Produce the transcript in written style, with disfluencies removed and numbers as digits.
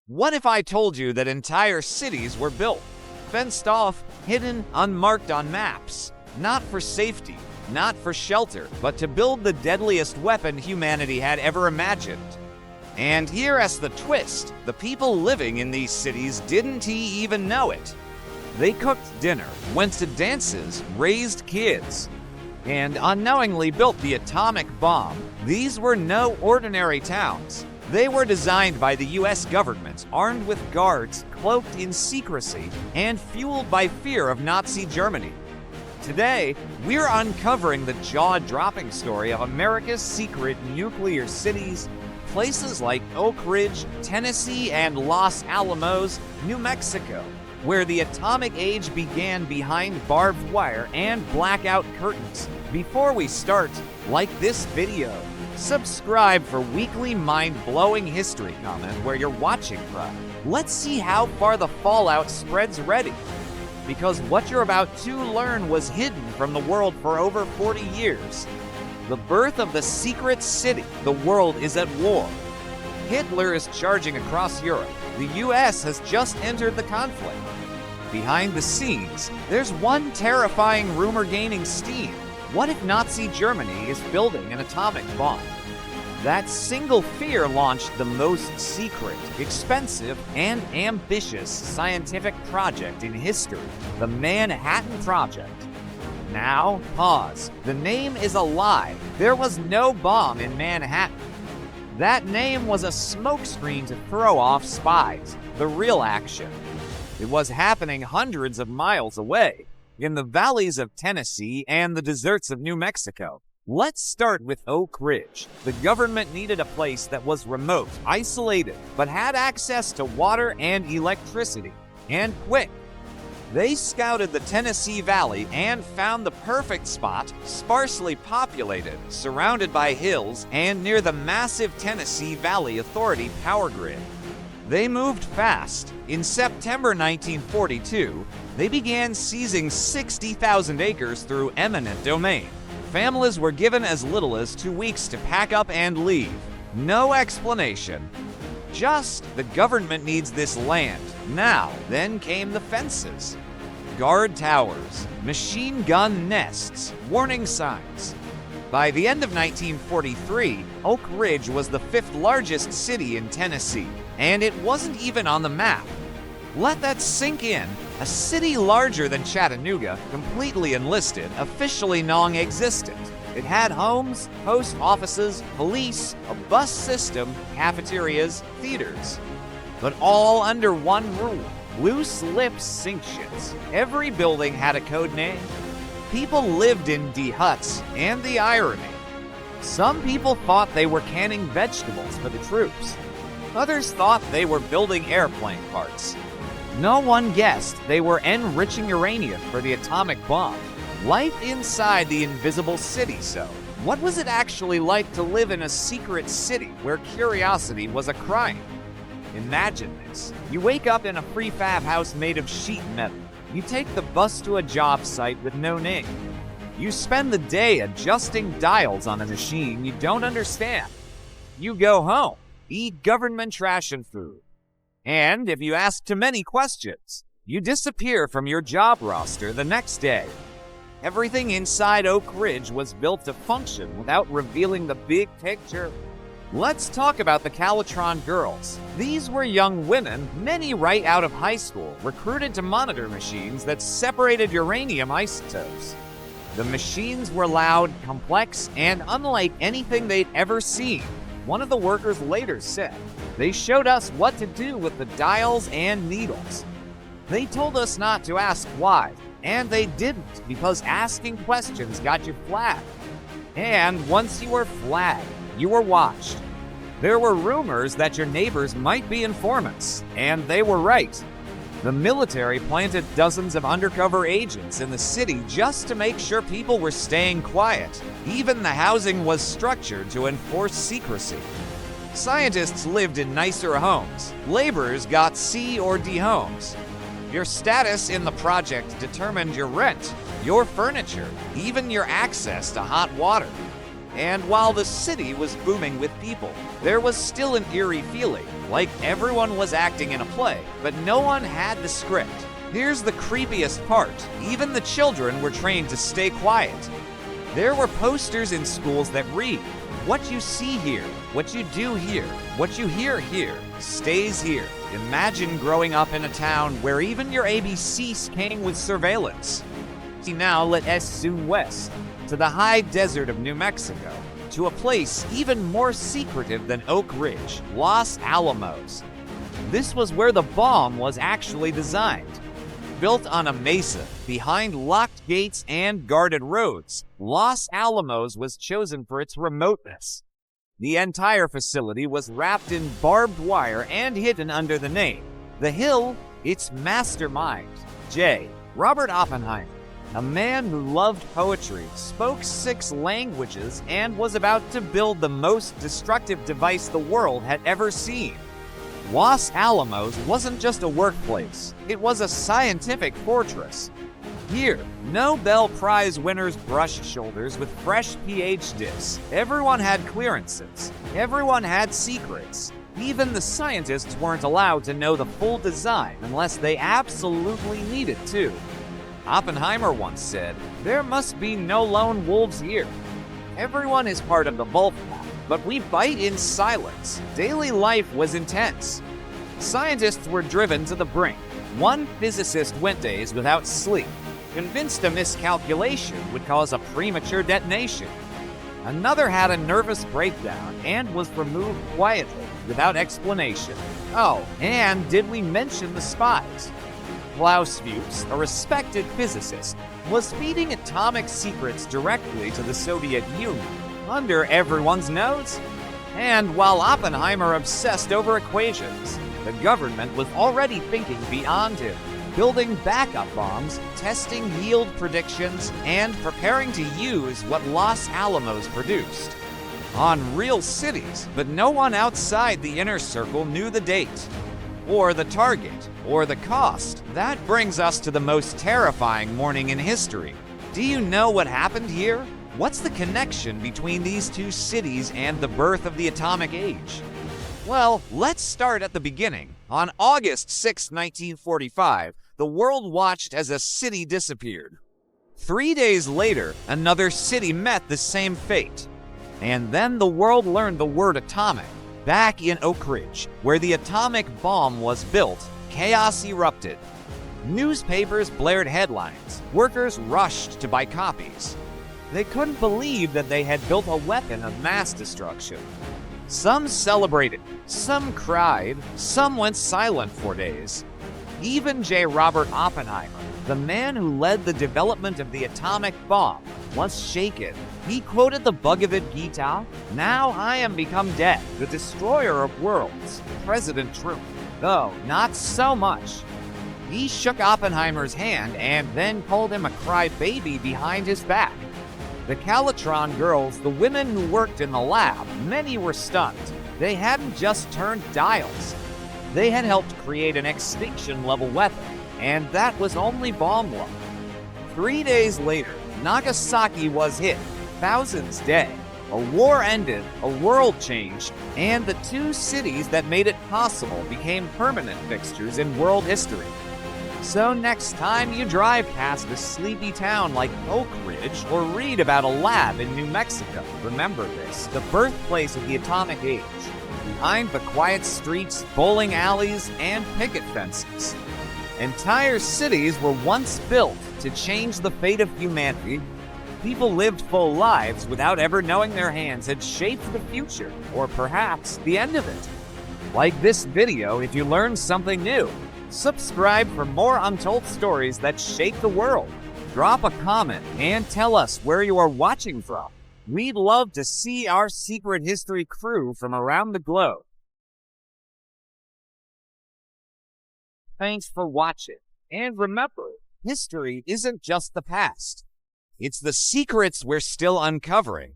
What if I told you that entire cities were built, fenced off, hidden, unmarked on maps, not for safety, not for shelter, but to build the deadliest weapon humanity had ever imagined? And here's the twist: the people living in these cities didn't even know it. They cooked dinner, went to dances, raised kids, and unknowingly built the atomic bomb. These were no ordinary towns. They were designed by the US government, armed with guards, cloaked in secrecy, and fueled by fear of Nazi Germany. Today, we're uncovering the jaw-dropping story of America's secret nuclear cities, places like Oak Ridge, Tennessee, and Los Alamos, New Mexico, where the atomic age began behind barbed wire and blackout curtains. Before we start, like this video. Subscribe for weekly mind-blowing history comment where you're watching from. Let's see how far the fallout spreads ready. Because what you're about to learn was hidden from the world for over 40 years. The birth of the secret city. The world is at war. Hitler is charging across Europe. The US has just entered the conflict. Behind the scenes, there's one terrifying rumor gaining steam. What if Nazi Germany is building an atomic bomb? That single fear launched the most secret, expensive, and ambitious scientific project in history, the Manhattan Project. Now, pause. The name is a lie. There was no bomb in Manhattan. That name was a smokescreen to throw off spies. The real action. It was happening hundreds of miles away, in the valleys of Tennessee and the deserts of New Mexico. Let's start with Oak Ridge. The government needed a place that was remote, isolated, but had access to water and electricity, and quick. They scouted the Tennessee Valley and found the perfect spot, sparsely populated, surrounded by hills, and near the massive Tennessee Valley Authority power grid. They moved fast. In September 1942, they began seizing 60,000 acres through eminent domain. Families were given as little as 2 weeks to pack up and leave. No explanation. Just, the government needs this land. Now, then came the fences. Guard towers, machine gun nests, warning signs. By the end of 1943, Oak Ridge was the 5th largest city in Tennessee, and it wasn't even on the map. Let that sink in. A city larger than Chattanooga, completely enlisted, officially non-existent. It had homes, post offices, police, a bus system, cafeterias, theaters. But all under one rule: loose lips sink ships. Every building had a code name. People lived in huts, and the irony. Some people thought they were canning vegetables for the troops. Others thought they were building airplane parts. No one guessed they were enriching uranium for the atomic bomb. Life inside the invisible city. So, what was it actually like to live in a secret city where curiosity was a crime? Imagine this. You wake up in a prefab house made of sheet metal. You take the bus to a job site with no name. You spend the day adjusting dials on a machine you don't understand. You go home, eat government trash and food. And if you ask too many questions, you disappear from your job roster the next day. Everything inside Oak Ridge was built to function without revealing the big picture. Let's talk about the Calitron girls. These were young women, many right out of high school, recruited to monitor machines that separated uranium isotopes. The machines were loud, complex, and unlike anything they'd ever seen. One of the workers later said, "They showed us what to do with the dials and needles. They told us not to ask why, and they didn't, because asking questions got you flagged. And once you were flagged, you were watched. There were rumors that your neighbors might be informants, and they were right. The military planted dozens of undercover agents in the city just to make sure people were staying quiet. Even the housing was structured to enforce secrecy. Scientists lived in nicer homes. Laborers got C or D homes. Your status in the project determined your rent, your furniture, even your access to hot water. And while the city was booming with people, there was still an eerie feeling. like everyone was acting in a play, but no one had the script. Here's the creepiest part. Even the children were trained to stay quiet. There were posters in schools that read, "What you see here, what you do here, what you hear here, stays here." Imagine growing up in a town where even your ABCs came with surveillance. Now let us zoom west, to the high desert of New Mexico, to a place even more secretive than Oak Ridge, Los Alamos. This was where the bomb was actually designed. Built on a mesa, behind locked gates and guarded roads, Los Alamos was chosen for its remoteness. The entire facility was wrapped in barbed wire and hidden under the name. The Hill, its mastermind, J. Robert Oppenheimer, a man who loved poetry, spoke 6 languages, and was about to build the most destructive device the world had ever seen. Los Alamos wasn't just a workplace, it was a scientific fortress. Here, Nobel Prize winners brushed shoulders with fresh PhDs. Everyone had clearances. Everyone had secrets. Even the scientists weren't allowed to know the full design unless they absolutely needed to. Oppenheimer once said, "There must be no lone wolves here. Everyone is part of the wolf pack, but we bite in silence." Daily life was intense. Scientists were driven to the brink. One physicist went days without sleep, convinced a miscalculation would cause a premature detonation. Another had a nervous breakdown and was removed quietly, without explanation. Oh, and did we mention the spies? Klaus Fuchs, a respected physicist, was feeding atomic secrets directly to the Soviet Union, under everyone's nose. And while Oppenheimer obsessed over equations, the government was already thinking beyond him, building backup bombs, testing yield predictions, and preparing to use what Los Alamos produced on real cities, but no one outside the inner circle knew the date, or the target, or the cost. That brings us to the most terrifying morning in history. Do you know what happened here? What's the connection between these two cities and the birth of the atomic age? Well, let's start at the beginning. On August 6, 1945, the world watched as a city disappeared. 3 days later, another city met the same fate. And then the world learned the word atomic. Back in Oak Ridge, where the atomic bomb was built, chaos erupted. Newspapers blared headlines. Workers rushed to buy copies. They couldn't believe that they had built a weapon of mass destruction. Some celebrated, some cried, some went silent for days. Even J. Robert Oppenheimer, the man who led the development of the atomic bomb, was shaken. He quoted the Bhagavad Gita, "Now I am become death, the destroyer of worlds, President Truman." Though not so much. He shook Oppenheimer's hand and then called him a crybaby behind his back. The Calitron girls, the women who worked in the lab, many were stunned. They hadn't just turned dials. They had helped create an extinction-level weapon, and that was only bomb luck. 3 days later, Nagasaki was hit, thousands dead. A war ended, a world changed, and the two cities that made it possible became permanent fixtures in world history. So next time you drive past a sleepy town like Oak Ridge or read about a lab in New Mexico, remember this, the birthplace of the atomic age. Behind the quiet streets, bowling alleys, and picket fences. Entire cities were once built to change the fate of humanity. People lived full lives without ever knowing their hands had shaped the future, or perhaps the end of it. Like this video if you learned something new. Subscribe for more untold stories that shake the world. Drop a comment and tell us where you are watching from. We'd love to see our secret history crew from around the globe. Thanks for watching. And remember, history isn't just the past. It's the secrets we're still uncovering.